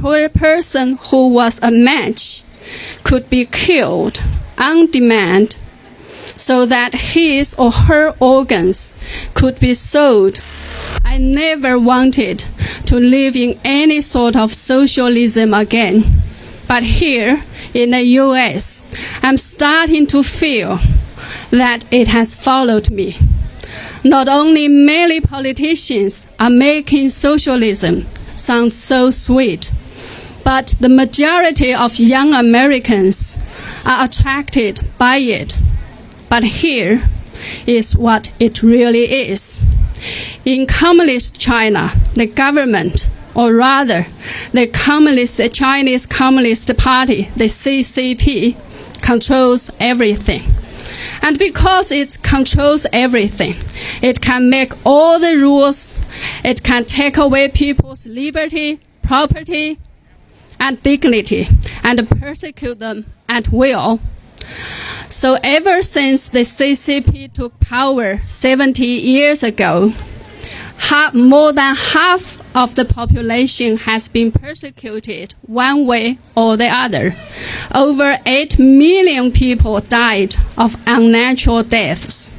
poor person who was a match could be killed on demand so that his or her organs could be sold. I never wanted to live in any sort of socialism again. But here in the US, I'm starting to feel that it has followed me. Not only many politicians are making socialism sound so sweet, but the majority of young Americans are attracted by it. But here is what it really is. In Communist China, the government, or rather the Chinese Communist Party, the CCP, controls everything. And because it controls everything, it can make all the rules, it can take away people's liberty, property, and dignity, and persecute them at will. So ever since the CCP took power 70 years ago, more than half of the population has been persecuted one way or the other. Over 8 million people died of unnatural deaths.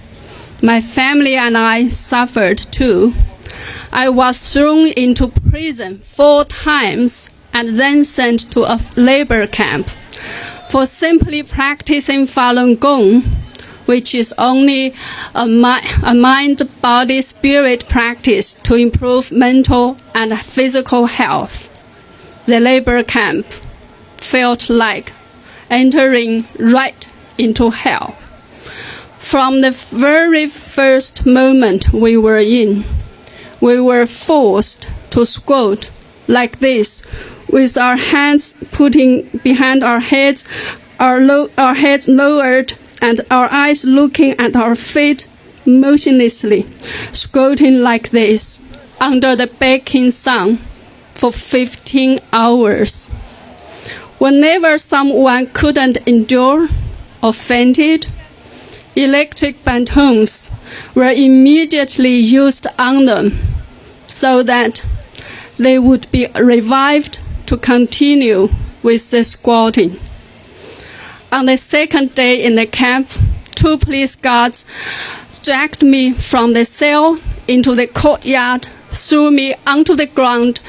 My family and I suffered too. I was thrown into prison 4 times and then sent to a labor camp for simply practicing Falun Gong, which is only a mind-body-spirit practice to improve mental and physical health. The labor camp felt like entering right into hell. From the very first moment we were in, we were forced to squat like this, with our hands putting behind our heads, our heads lowered, and our eyes looking at our feet motionlessly, squatting like this under the baking sun for 15 hours. Whenever someone couldn't endure or fainted, electric batons were immediately used on them so that they would be revived to continue with the squatting. On the second day in the camp, 2 police guards dragged me from the cell into the courtyard, threw me onto the ground,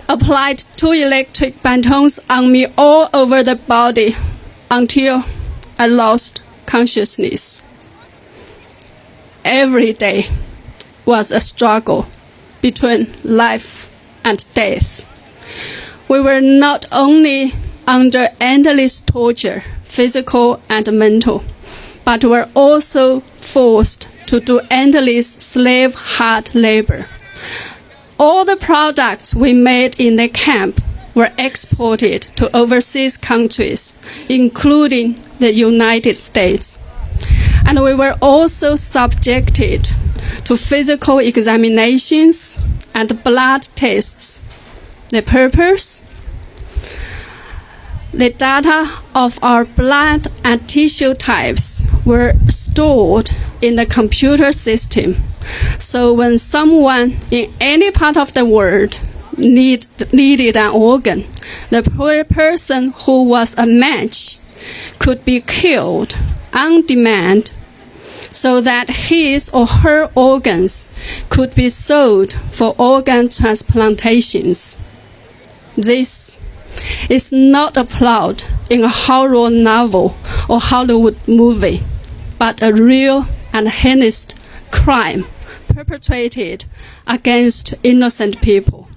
applied 2 electric batons on me all over the body until I lost consciousness. Every day was a struggle between life and death. We were not only under endless torture, physical and mental, but were also forced to do endless slave hard labor. All the products we made in the camp were exported to overseas countries, including the United States. And we were also subjected to physical examinations and blood tests. The purpose? The data of our blood and tissue types were stored in the computer system. So when someone in any part of the world needed an organ, the poor person who was a match could be killed on demand so that his or her organs could be sold for organ transplantations. This is not a plot in a horror novel or Hollywood movie, but a real and heinous crime perpetrated against innocent people.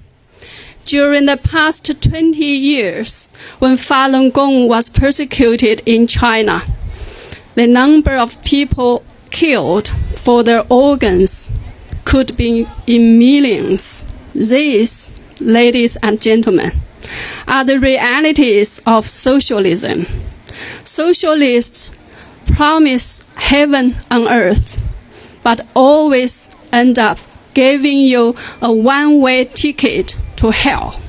During the past 20 years, when Falun Gong was persecuted in China, the number of people killed for their organs could be in millions. These, ladies and gentlemen, are the realities of socialism. Socialists promise heaven on earth, but always end up giving you a one-way ticket to hell.